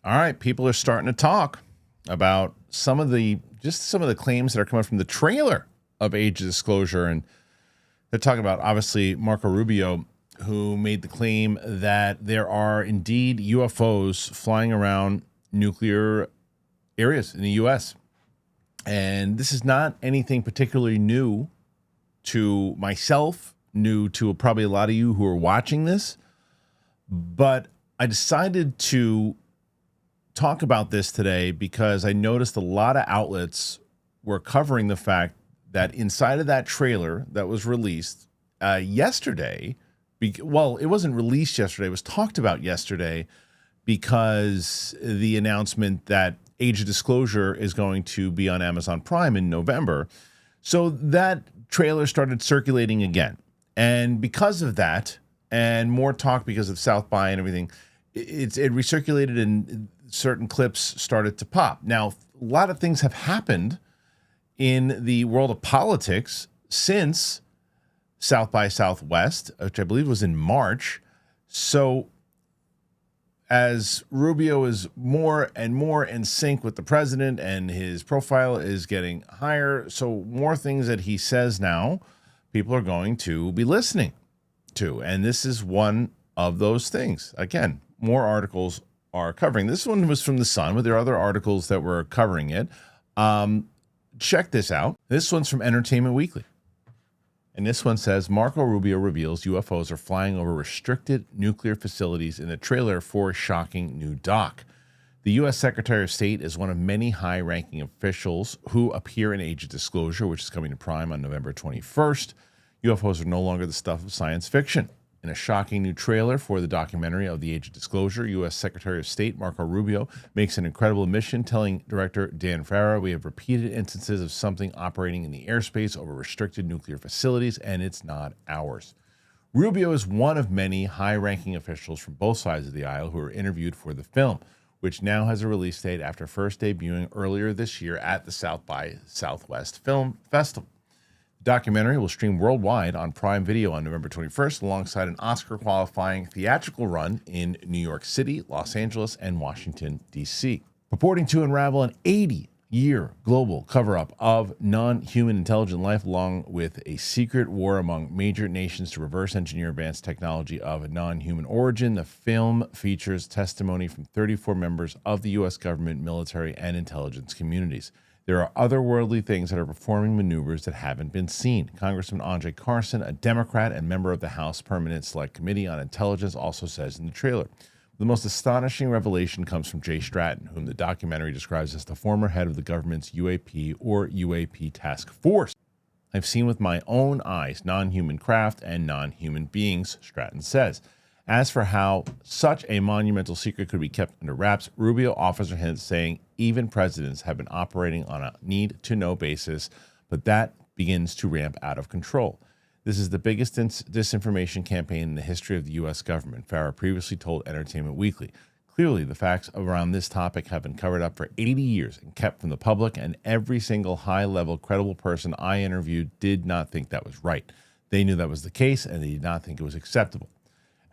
All right, people are starting to talk about some of the claims that are coming from the trailer of Age of Disclosure, and they're talking about obviously Marco Rubio, who made the claim that there are indeed UFOs flying around nuclear areas in the U.S. And this is not anything particularly new to myself, new to probably a lot of you who are watching this, but I decided to talk about this today because I noticed a lot of outlets were covering the fact that inside of that trailer that was released yesterday, it wasn't released yesterday, it was talked about yesterday because the announcement that Age of Disclosure is going to be on Amazon Prime in November. So that trailer started circulating again. And because of that, and more talk because of South by and everything, it recirculated and certain clips started to pop. Now, a lot of things have happened in the world of politics since South by Southwest, which I believe was in March. So as Rubio is more and more in sync with the president and his profile is getting higher, so more things that he says now, people are going to be listening to. And this is one of those things. Again, more articles are covering. This one was from The Sun, but there are other articles that were covering it. Check this out. This one's from Entertainment Weekly. And this one says, Marco Rubio reveals UFOs are flying over restricted nuclear facilities in the trailer for a shocking new doc. The U.S. Secretary of State is one of many high-ranking officials who appear in Age of Disclosure, which is coming to Prime on November 21st. UFOs are no longer the stuff of science fiction. In a shocking new trailer for the documentary of the Age of Disclosure, U.S. Secretary of State Marco Rubio makes an incredible admission, telling director Dan Farah, "We have repeated instances of something operating in the airspace over restricted nuclear facilities, and it's not ours." Rubio is one of many high-ranking officials from both sides of the aisle who were interviewed for the film, which now has a release date after first debuting earlier this year at the South by Southwest Film Festival. The documentary will stream worldwide on Prime Video on November 21st, alongside an Oscar-qualifying theatrical run in New York City, Los Angeles, and Washington, D.C. Purporting to unravel an 80-year global cover-up of non-human intelligent life, along with a secret war among major nations to reverse engineer advanced technology of non-human origin, the film features testimony from 34 members of the U.S. government, military, and intelligence communities. There are otherworldly things that are performing maneuvers that haven't been seen. Congressman Andre Carson, a Democrat and member of the House Permanent Select Committee on Intelligence, also says in the trailer. The most astonishing revelation comes from Jay Stratton, whom the documentary describes as the former head of the government's UAP or UAP task force. "I've seen with my own eyes non-human craft and non-human beings," Stratton says. As for how such a monumental secret could be kept under wraps, Rubio offers a hint, saying even presidents have been operating on a need-to-know basis, but that begins to ramp out of control. This is the biggest disinformation campaign in the history of the U.S. government, Farah previously told Entertainment Weekly. Clearly, the facts around this topic have been covered up for 80 years and kept from the public, and every single high-level, credible person I interviewed did not think that was right. They knew that was the case, and they did not think it was acceptable.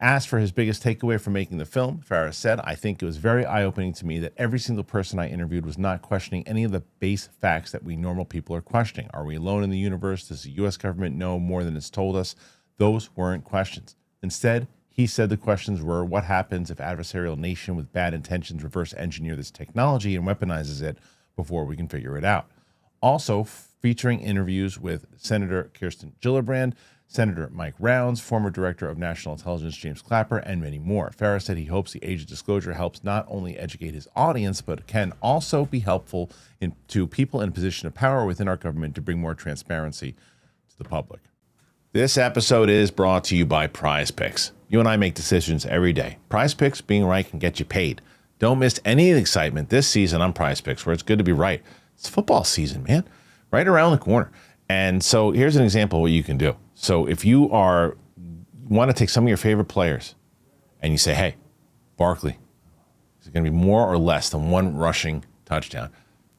Asked for his biggest takeaway from making the film, Farah said, "I think it was very eye-opening to me that every single person I interviewed was not questioning any of the base facts that we normal people are questioning. Are we alone in the universe? Does the U.S. government know more than it's told us?" Those weren't questions. Instead, he said the questions were, what happens if adversarial nation with bad intentions reverse engineer this technology and weaponizes it before we can figure it out? Also featuring interviews with Senator Kirsten Gillibrand, Senator Mike Rounds, former Director of National Intelligence James Clapper, and many more. Farah said he hopes the Age of Disclosure helps not only educate his audience, but can also be helpful to people in a position of power within our government to bring more transparency to the public. This episode is brought to you by PrizePicks. You and I make decisions every day. PrizePicks, being right, can get you paid. Don't miss any of the excitement this season on PrizePicks, where it's good to be right. It's football season, man, right around the corner. And so here's an example of what you can do. So if you want to take some of your favorite players and you say, hey, Barkley, is it going to be more or less than one rushing touchdown?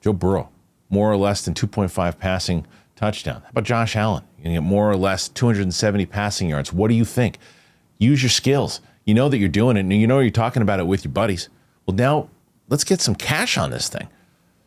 Joe Burrow, more or less than 2.5 passing touchdown. How about Josh Allen? You're going to get more or less 270 passing yards. What do you think? Use your skills. You know that you're doing it, and you know you're talking about it with your buddies. Well, now let's get some cash on this thing.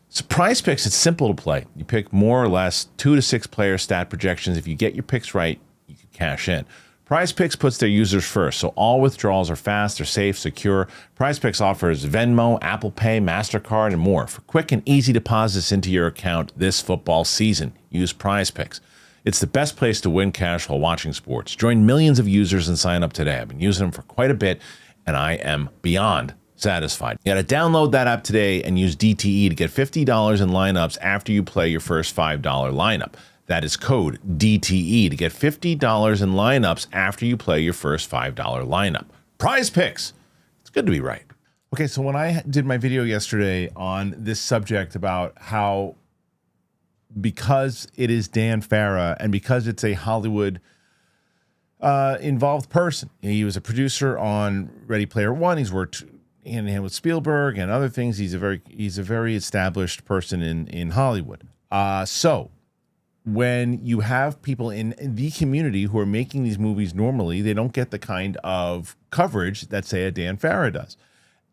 So PrizePicks, it's simple to play. You pick more or less 2 to 6 player stat projections. If you get your picks right, you can cash in. PrizePicks puts their users first, so all withdrawals are fast, they're safe, secure. PrizePicks offers Venmo, Apple Pay, MasterCard, and more for quick and easy deposits into your account this football season. Use PrizePicks. It's the best place to win cash while watching sports. Join millions of users and sign up today. I've been using them for quite a bit, and I am beyond satisfied. You got to download that app today and use DTE to get $50 in lineups after you play your first $5 lineup. That is code DTE to get $50 in lineups after you play your first $5 lineup. PrizePicks. It's good to be right. Okay, so when I did my video yesterday on this subject about how because it is Dan Farah and because it's a Hollywood involved person, he was a producer on Ready Player One. He's worked hand in hand with Spielberg and other things. He's a very established person in Hollywood. So when you have people in the community who are making these movies normally, they don't get the kind of coverage that, say, a Dan Farah does.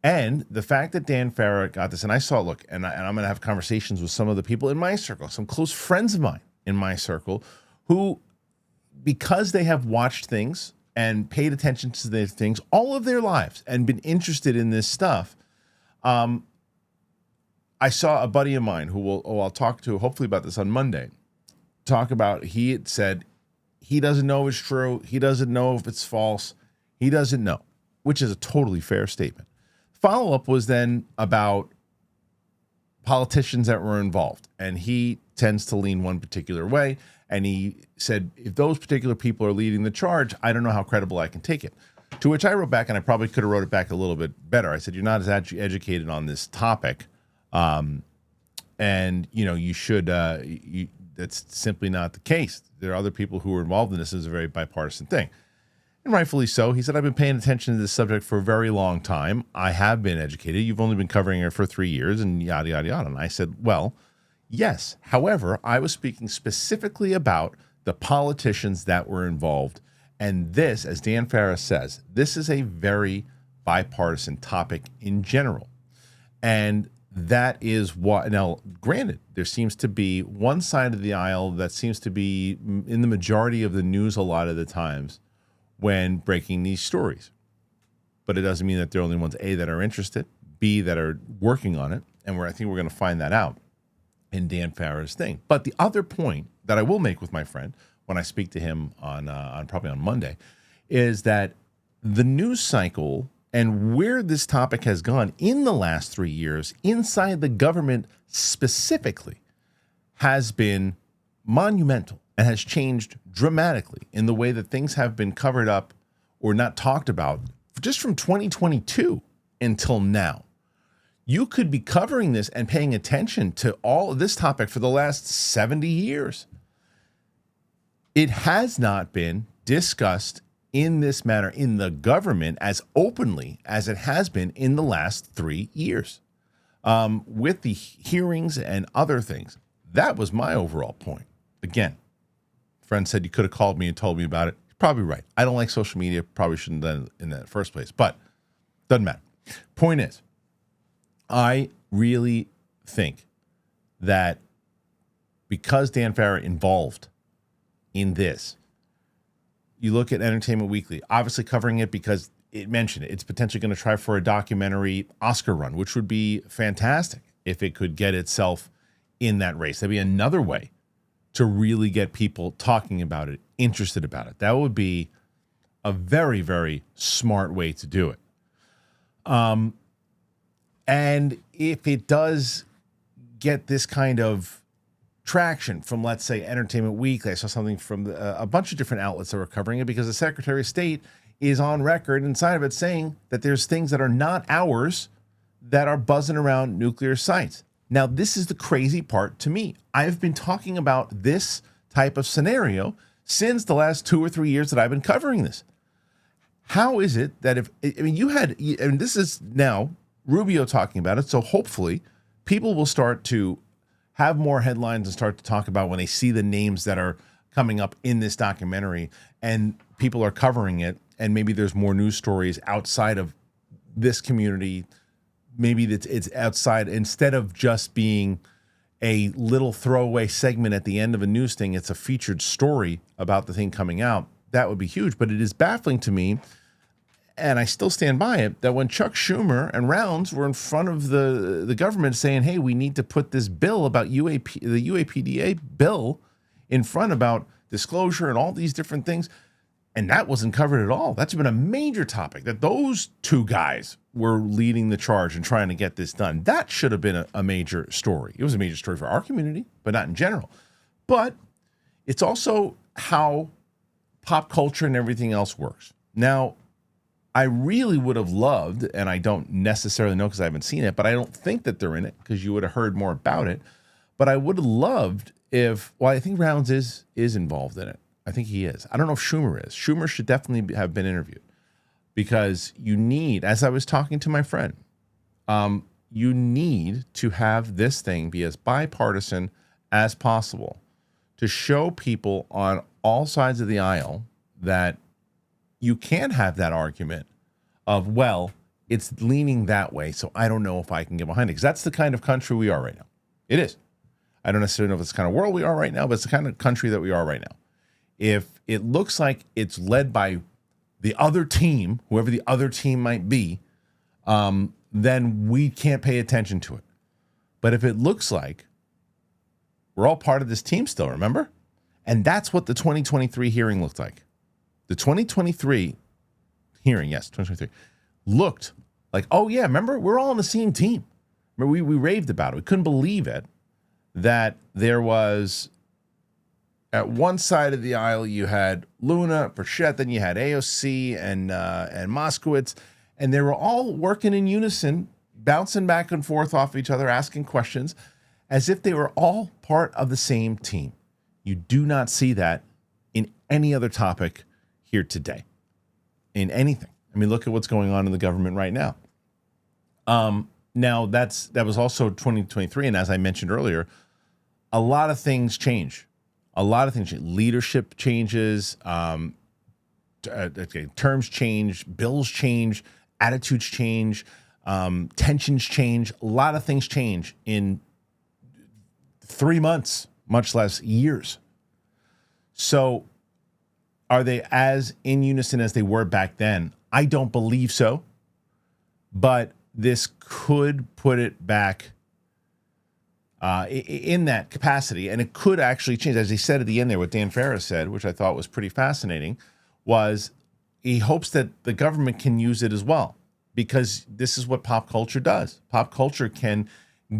And the fact that Dan Farah got this, and I saw, look, and I'm going to have conversations with some of the people in my circle, some close friends of mine in my circle, who, because they have watched things and paid attention to these things all of their lives and been interested in this stuff, I saw a buddy of mine who I'll talk to hopefully about this on Monday, talk about, he had said he doesn't know if it's true, he doesn't know if it's false, he doesn't know, which is a totally fair statement. Follow-up was then about politicians that were involved, and he tends to lean one particular way, and he said, if those particular people are leading the charge, I don't know how credible I can take it. To which I wrote back, and I probably could have wrote it back a little bit better. I said, you're not as educated on this topic, and you should, that's simply not the case. There are other people who are involved in this. It's a very bipartisan thing. And rightfully so. He said, I've been paying attention to this subject for a very long time. I have been educated. You've only been covering it for 3 years and yada, yada, yada. And I said, well, yes. However, I was speaking specifically about the politicians that were involved. And this, as Dan Farah says, this is a very bipartisan topic in general. And that is what, now, granted, there seems to be one side of the aisle that seems to be in the majority of the news a lot of the times when breaking these stories. But it doesn't mean that they're the only ones, A, that are interested, B, that are working on it. And I think we're going to find that out in Dan Farah's thing. But the other point that I will make with my friend when I speak to him on probably on Monday is that the news cycle and where this topic has gone in the last 3 years inside the government specifically has been monumental and has changed dramatically in the way that things have been covered up or not talked about just from 2022 until now. You could be covering this and paying attention to all of this topic for the last 70 years. It has not been discussed in this manner in the government as openly as it has been in the last 3 years. With the hearings and other things. That was my overall point. Again, friend said you could have called me and told me about it. You're probably right. I don't like social media. Probably shouldn't have done it in the first place, but doesn't matter. Point is, I really think that because Dan Farah involved in this, you look at Entertainment Weekly, obviously covering it because it mentioned it. It's potentially going to try for a documentary Oscar run, which would be fantastic if it could get itself in that race. That'd be another way to really get people talking about it, interested about it. That would be a very, very smart way to do it. And if it does get this kind of traction from, let's say, Entertainment Weekly, I saw something from a bunch of different outlets that were covering it because the Secretary of State is on record inside of it saying that there's things that are not ours that are buzzing around nuclear sites. Now, this is the crazy part to me. I've been talking about this type of scenario since the last 2 or 3 years that I've been covering this. How is it that and this is now Rubio talking about it, so hopefully people will start to have more headlines and start to talk about when they see the names that are coming up in this documentary and people are covering it, and maybe there's more news stories outside of this community maybe it's outside, instead of just being a little throwaway segment at the end of a news thing, it's a featured story about the thing coming out. That would be huge. But it is baffling to me, and I still stand by it, that when Chuck Schumer and Rounds were in front of the government saying, hey, we need to put this bill about UAP, the UAPDA bill in front about disclosure and all these different things, and that wasn't covered at all. That's been a major topic, that those two guys were leading the charge and trying to get this done. That should have been a major story. It was a major story for our community, but not in general. But it's also how pop culture and everything else works. Now, I really would have loved, and I don't necessarily know because I haven't seen it, but I don't think that they're in it because you would have heard more about it. But I would have loved if, well, I think Rounds is involved in it. I think he is. I don't know if Schumer is. Schumer should definitely have been interviewed, because you need, as I was talking to my friend, you need to have this thing be as bipartisan as possible to show people on all sides of the aisle that you can have that argument of, well, it's leaning that way, so I don't know if I can get behind it. Because that's the kind of country we are right now. It is. I don't necessarily know if it's the kind of world we are right now, but it's the kind of country that we are right now. If it looks like it's led by the other team, whoever the other team might be, then we can't pay attention to it. But if it looks like we're all part of this team still, remember? And that's what the 2023 hearing looked like. The 2023 hearing, yes, 2023, looked like, oh yeah, remember, we're all on the same team. Remember, we raved about it. We couldn't believe it, that there was, at one side of the aisle, you had Luna, Burchett, then you had AOC and Moskowitz, and they were all working in unison, bouncing back and forth off each other, asking questions, as if they were all part of the same team. You do not see that in any other topic here today, in anything. I mean, look at what's going on in the government right now. Now, that was also 2023, and as I mentioned earlier, a lot of things change. A lot of things change. Leadership changes, terms change, bills change, attitudes change, tensions change. A lot of things change in 3 months, much less years. So are they as in unison as they were back then? I don't believe so. But this could put it back in that capacity, and it could actually change. As he said at the end there, what Dan Ferris said, which I thought was pretty fascinating, was he hopes that the government can use it as well, because this is what pop culture does. Pop culture can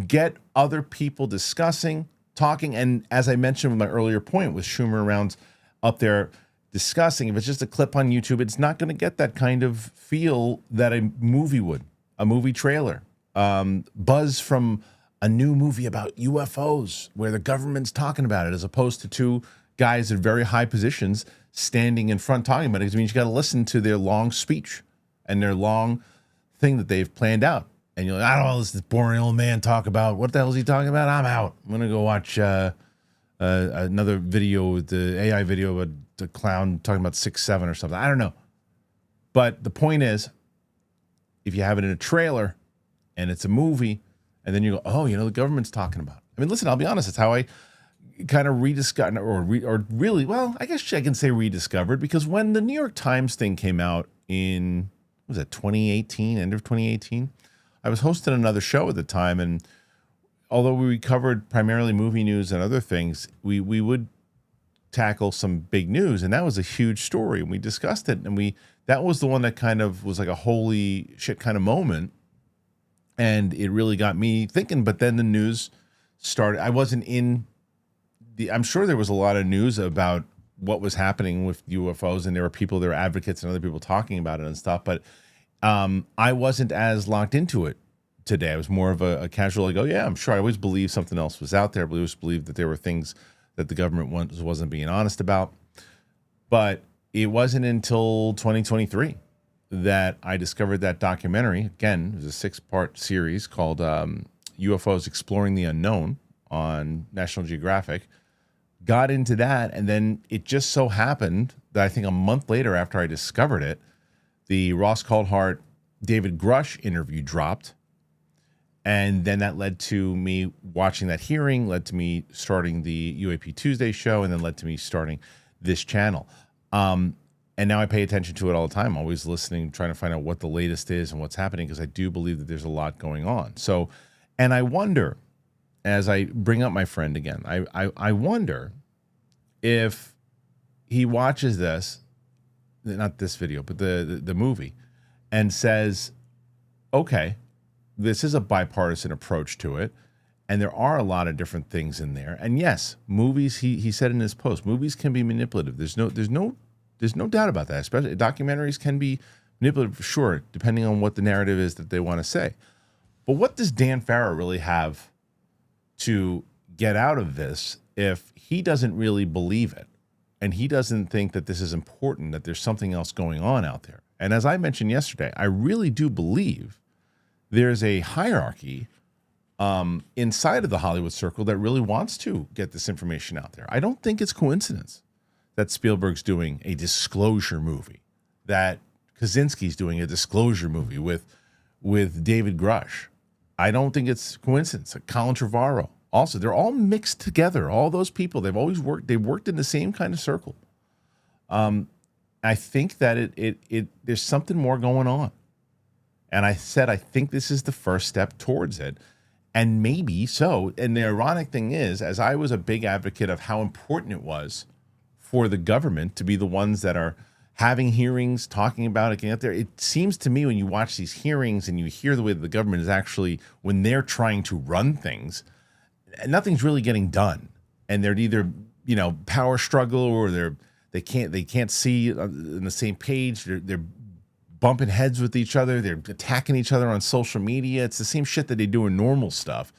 get other people discussing, talking, and as I mentioned with my earlier point with Schumer Rounds up there discussing, if it's just a clip on YouTube, it's not going to get that kind of feel that a movie would, a movie trailer, buzz from a new movie about UFOs where the government's talking about it, as opposed to two guys in very high positions standing in front talking about it. Because it means you got to listen to their long speech and their long thing that they've planned out. And you're like, I don't know, this boring old man talk about, what the hell is he talking about? I'm out. I'm going to go watch another video with the AI video about the clown talking about 6'7" or something. I don't know. But the point is, if you have it in a trailer and it's a movie, and then you go, oh, the government's talking about it. I mean, listen, I'll be honest. It's how I kind of rediscovered, or really, well, I guess I can say rediscovered, because when the New York Times thing came out in, what was it, 2018, end of 2018? I was hosting another show at the time, and although we covered primarily movie news and other things, we would tackle some big news, and that was a huge story, and we discussed it, and that was the one that kind of was like a holy shit kind of moment. And it really got me thinking. But then the news started. I wasn't in I'm sure there was a lot of news about what was happening with UFOs, and there were advocates and other people talking about it and stuff. But I wasn't as locked into it today. I was more of a casual, like, oh yeah, I'm sure. I always believed something else was out there. I always believed that there were things that the government wasn't being honest about. But it wasn't until 2023 that I discovered that documentary. Again, it was a 6-part series called UFOs Exploring the Unknown on National Geographic. Got into that, and then it just so happened that I think a month later after I discovered it, the Ross Coulthart, David Grush interview dropped, And then that led to me watching that hearing, led to me starting the UAP Tuesday show, and then led to me starting this channel. And now I pay attention to it all the time, always listening, trying to find out what the latest is and what's happening, because I do believe that there's a lot going on. So, and I wonder, as I bring up my friend again, I wonder if he watches this, not this video, but the movie, and says, okay, this is a bipartisan approach to it, and there are a lot of different things in there. And yes, movies, he said in his post, movies can be manipulative. There's no doubt about that. Especially documentaries can be manipulative, sure, depending on what the narrative is that they want to say. But what does Dan Farrow really have to get out of this if he doesn't really believe it, and he doesn't think that this is important, that there's something else going on out there? And as I mentioned yesterday, I really do believe there's a hierarchy inside of the Hollywood circle that really wants to get this information out there. I don't think it's coincidence that Spielberg's doing a disclosure movie, that Kaczynski's doing a disclosure movie with David Grush. I don't think it's coincidence. Like Colin Trevorrow, also, they're all mixed together. All those people, they've worked in the same kind of circle. I think that there's something more going on. And I said, I think this is the first step towards it. And maybe so. And the ironic thing is, as I was a big advocate of how important it was for the government to be the ones that are having hearings, talking about it, getting out there, it seems to me when you watch these hearings and you hear the way that the government is actually, when they're trying to run things, nothing's really getting done. And they're either, power struggle, or they can't see on the same page. They're bumping heads with each other. They're attacking each other on social media. It's the same shit that they do in normal stuff.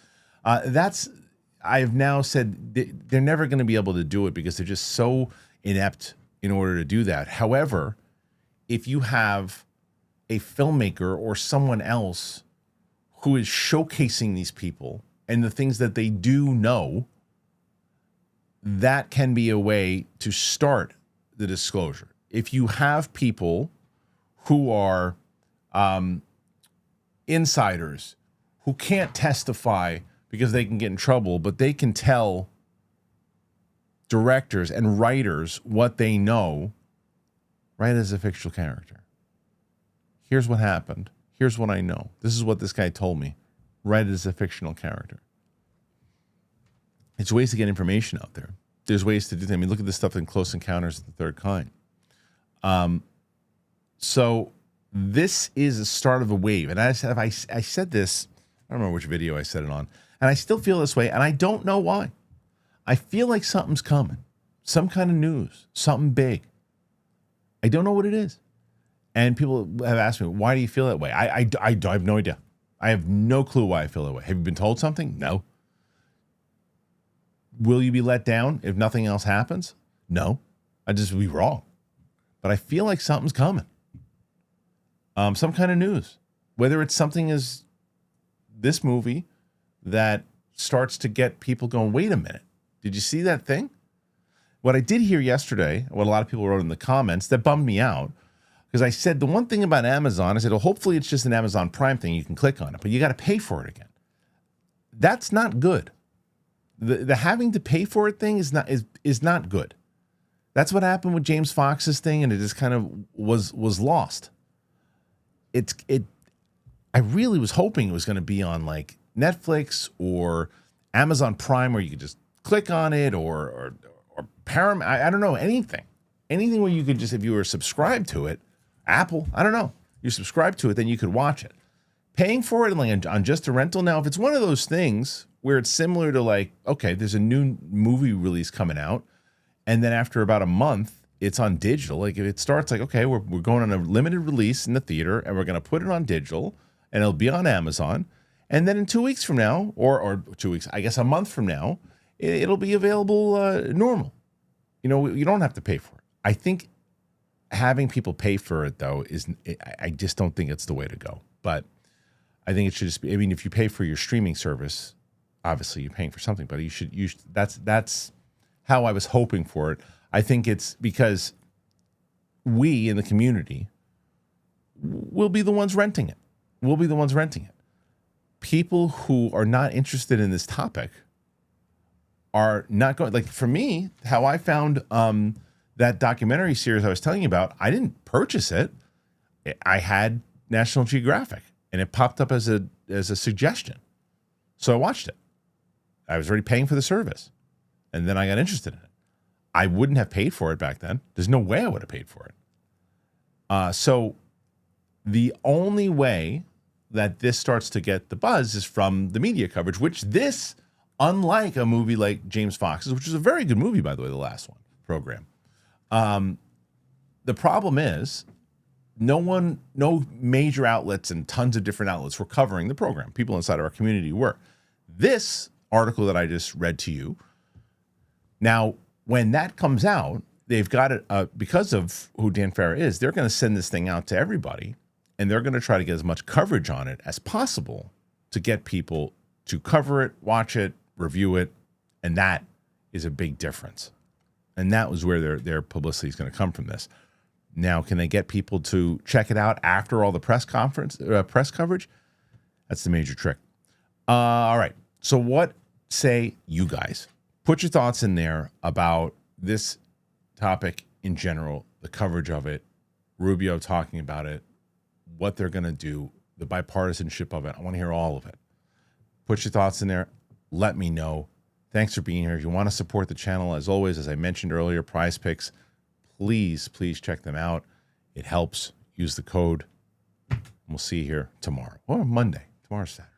I've now said they're never going to be able to do it because they're just so inept in order to do that. However, if you have a filmmaker or someone else who is showcasing these people and the things that they do know, that can be a way to start the disclosure. If you have people who are insiders who can't testify because they can get in trouble, but they can tell directors and writers what they know, write as a fictional character. Here's what happened. Here's what I know. This is what this guy told me. Write it as a fictional character. It's ways to get information out there. There's ways to do that. I mean, look at this stuff in Close Encounters of the Third Kind. So this is the start of a wave. And I said this, I don't remember which video I said it on, and I still feel this way, and I don't know why. I feel like something's coming. Some kind of news, something big. I don't know what it is. And people have asked me, why do you feel that way? I have no idea. I have no clue why I feel that way. Have you been told something? No. Will you be let down if nothing else happens? No. I just would be wrong. But I feel like something's coming. Some kind of news. Whether it's something as this movie that starts to get people going, wait a minute. Did you see that thing? What I did hear yesterday, what a lot of people wrote in the comments, that bummed me out, because I said the one thing about Amazon is that hopefully it's just an Amazon Prime thing. You can click on it, but you got to pay for it again. That's not good. The having to pay for it thing is not good. That's what happened with James Fox's thing, and it just kind of was lost. I really was hoping it was going to be on like Netflix or Amazon Prime, where you could just click on it, or Paramount. I don't know, anything where you could just, if you were subscribed to it, Apple, I don't know, you're subscribed to it, then you could watch it. Paying for it like on just a rental. Now, if it's one of those things where it's similar to like, okay, there's a new movie release coming out, and then after about a month, it's on digital. Like if it starts like, okay, we're going on a limited release in the theater, and we're going to put it on digital, and it'll be on Amazon. And then in 2 weeks from now, or 2 weeks, I guess a month from now, it'll be available normal. You don't have to pay for it. I think having people pay for it, though, I just don't think it's the way to go. But I think it should just be, I mean, if you pay for your streaming service, obviously you're paying for something, but you should that's how I was hoping for it. I think it's because we in the community will be the ones renting it. We'll be the ones renting it. people who are not interested in this topic are not going. Like for me, how I found that documentary series I was telling you about, I didn't purchase it. I had National Geographic, and it popped up as a suggestion. So I watched it. I was already paying for the service, and then I got interested in it. I wouldn't have paid for it back then. There's no way I would have paid for it. So the only way that this starts to get the buzz is from the media coverage, which this, unlike a movie like James Fox's, which is a very good movie, by the way, the last one, program. The problem is no major outlets and tons of different outlets were covering the program. People inside of our community were. This article that I just read to you, now, when that comes out, they've got it, because of who Dan Farah is, they're going to send this thing out to everybody, and they're going to try to get as much coverage on it as possible to get people to cover it, watch it, review it, and that is a big difference. And that was where their publicity is going to come from this. Now, can they get people to check it out after all the press coverage? That's the major trick. All right. So what say you guys? Put your thoughts in there about this topic in general, the coverage of it, Rubio talking about it, what they're going to do, the bipartisanship of it. I want to hear all of it. Put your thoughts in there. Let me know. Thanks for being here. If you want to support the channel, as always, as I mentioned earlier, PrizePicks, please check them out. It helps. Use the code. We'll see you here tomorrow or Monday. Tomorrow's Saturday.